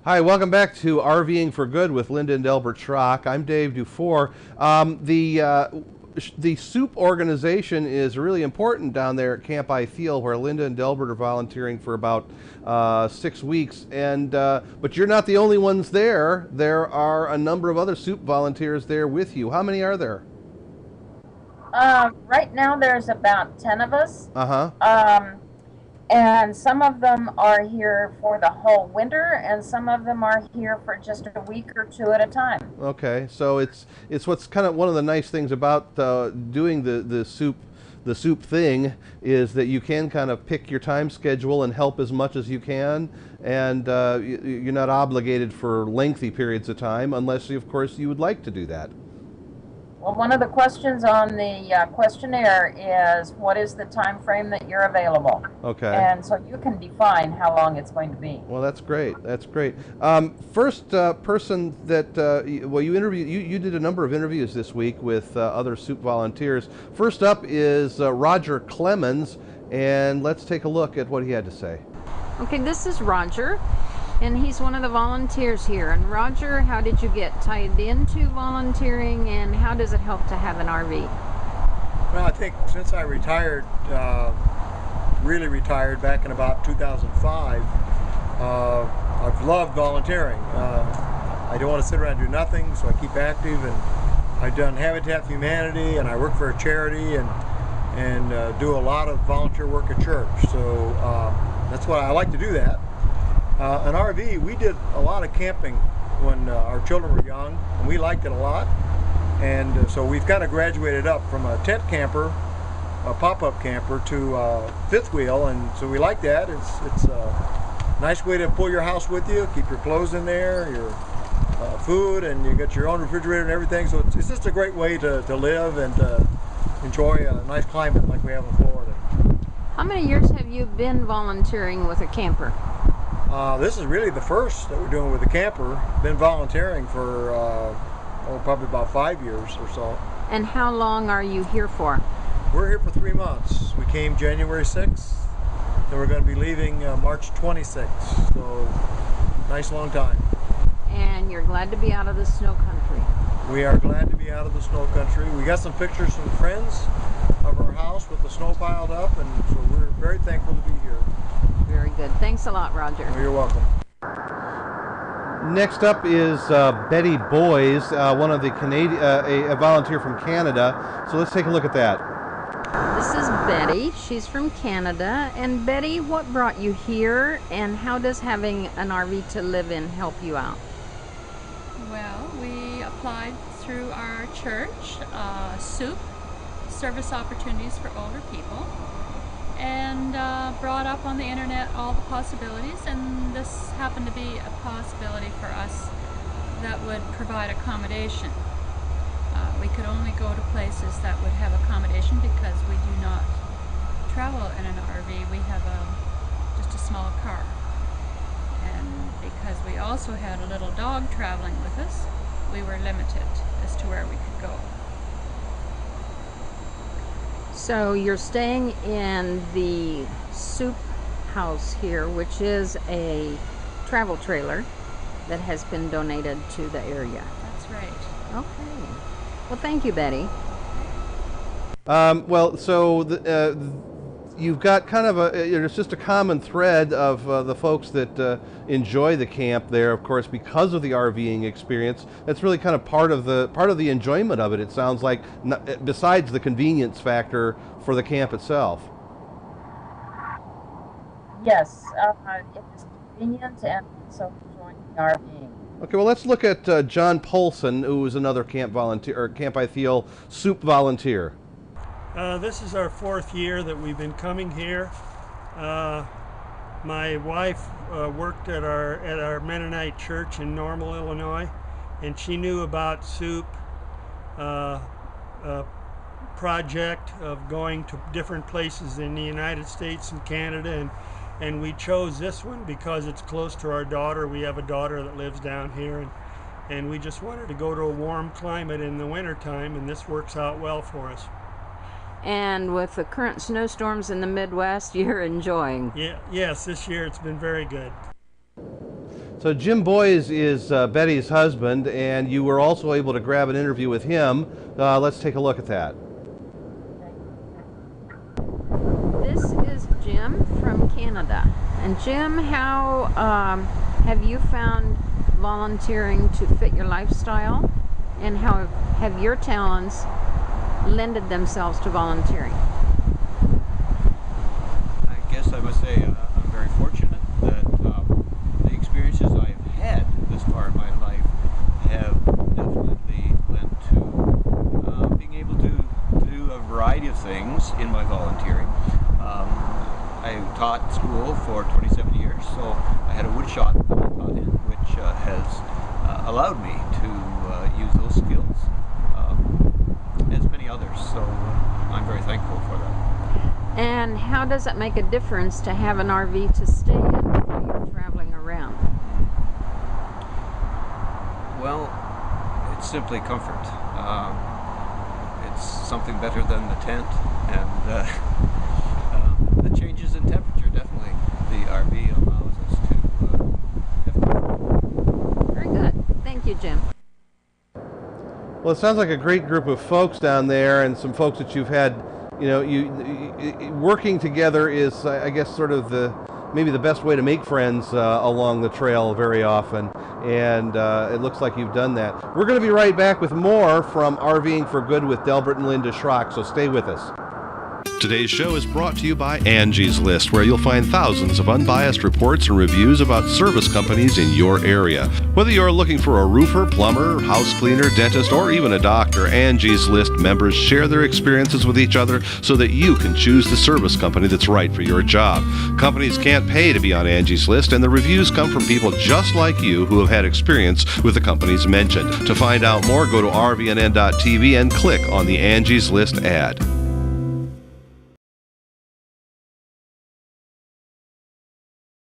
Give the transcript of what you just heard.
Hi, welcome back to RVing for Good with Linda and Delbert Schrock. I'm Dave Dufour. The SOOP organization is really important down there at Campe Ithiel, where Linda and Delbert are volunteering for about 6 weeks. But you're not the only ones there. There are a number of other SOOP volunteers there with you. How many are there? Right now there's about 10 of us. Uh-huh. And some of them are here for the whole winter, and some of them are here for just a week or two at a time. Okay, so it's what's kind of one of the nice things about doing the SOOP thing is that you can kind of pick your time schedule and help as much as you can, and you're not obligated for lengthy periods of time unless, of course, you would like to do that. Well, one of the questions on the questionnaire is, what is the time frame that you're available? Okay. And so you can define how long it's going to be. Well, that's great. That's great. First person that, well, you interviewed, you did a number of interviews this week with other SOOP volunteers. First up is Roger Clemens, and let's take a look at what he had to say. Okay, this is Roger, and he's one of the volunteers here. And Roger, how did you get tied into volunteering, and how does it help to have an RV? Well, I think since I retired, really retired back in about 2005, I've loved volunteering. I don't want to sit around and do nothing, so I keep active, and I've done Habitat for Humanity, and I work for a charity, and do a lot of volunteer work at church. So that's why I like to do that. An RV, we did a lot of camping when our children were young, and we liked it a lot. And so we've kind of graduated up from a tent camper, a pop-up camper, to fifth wheel, and so we like that. It's a nice way to pull your house with you, keep your clothes in there, your food, and you got your own refrigerator and everything. So it's just a great way to live and enjoy a nice climate like we have in Florida. How many years have you been volunteering with a camper? This is really the first that we're doing with a camper. Been volunteering for probably about 5 years or so. And how long are you here for? We're here for 3 months. We came January 6th, and we're going to be leaving March 26th. So, nice long time. And you're glad to be out of the snow country? We are glad to be out of the snow country. We got some pictures from friends of our house with the snow piled up, and so we're very thankful to be here. Very good. Thanks a lot, Roger. Well, you're welcome. Next up is Betty Boys, one of the a volunteer from Canada. So let's take a look at that. This is Betty. She's from Canada. And Betty, what brought you here, and how does having an RV to live in help you out? Well, we applied through our church, SOOP, Service Opportunities for Older People, and brought up on the internet all the possibilities, and this happened to be a possibility for us that would provide accommodation. We could only go to places that would have accommodation because we do not travel in an RV. We have just a small car. And because we also had a little dog traveling with us, we were limited as to where we could go. So you're staying in the SOOP house here, which is a travel trailer that has been donated to the area. That's right. Okay. Well, thank you, Betty. Well, so you've got kind of it's just a common thread of the folks that enjoy the camp there, of course, because of the RVing experience. That's really kind of part of the enjoyment of it. It sounds like, besides the convenience factor for the camp itself. Yes, it is convenient and also enjoying the RVing. Okay, well, let's look at John Polson, who is another camp volunteer, or Campe Ithiel SOOP volunteer. This is our 4th year that we've been coming here. My wife worked at our Mennonite church in Normal, Illinois, and she knew about SOOP project of going to different places in the United States and Canada, and we chose this one because it's close to our daughter. We have a daughter that lives down here, and we just wanted to go to a warm climate in the wintertime, and this works out well for us. And with the current snowstorms in the Midwest, you're enjoying. Yes, this year it's been very good. So Jim Boys is Betty's husband, and you were also able to grab an interview with him. Let's take a look at that. This is Jim from Canada. And Jim, how have you found volunteering to fit your lifestyle? And how have your talents lended themselves to volunteering? I guess I must say I'm very fortunate that the experiences I've had this far in my life have definitely led to being able to do a variety of things in my volunteering. I taught school for 27 years, so I had a wood shop that I taught in, which has allowed me to use those skills, as many others, so I'm very thankful for that. And how does it make a difference to have an RV to stay in while you're traveling around? Well, it's simply comfort. It's something better than the tent, and the changes in temperature, definitely. The RV allows us to have comfort. Very good. Thank you, Jim. Well, it sounds like a great group of folks down there, and some folks that you've had, you know, working together is, I guess, sort of maybe the best way to make friends along the trail very often, and it looks like you've done that. We're going to be right back with more from RVing for Good with Delbert and Linda Schrocks, so stay with us. Today's show is brought to you by Angie's List, where you'll find thousands of unbiased reports and reviews about service companies in your area. Whether you're looking for a roofer, plumber, house cleaner, dentist, or even a doctor, Angie's List members share their experiences with each other so that you can choose the service company that's right for your job. Companies can't pay to be on Angie's List, and the reviews come from people just like you who have had experience with the companies mentioned. To find out more, go to RVNN.TV and click on the Angie's List ad.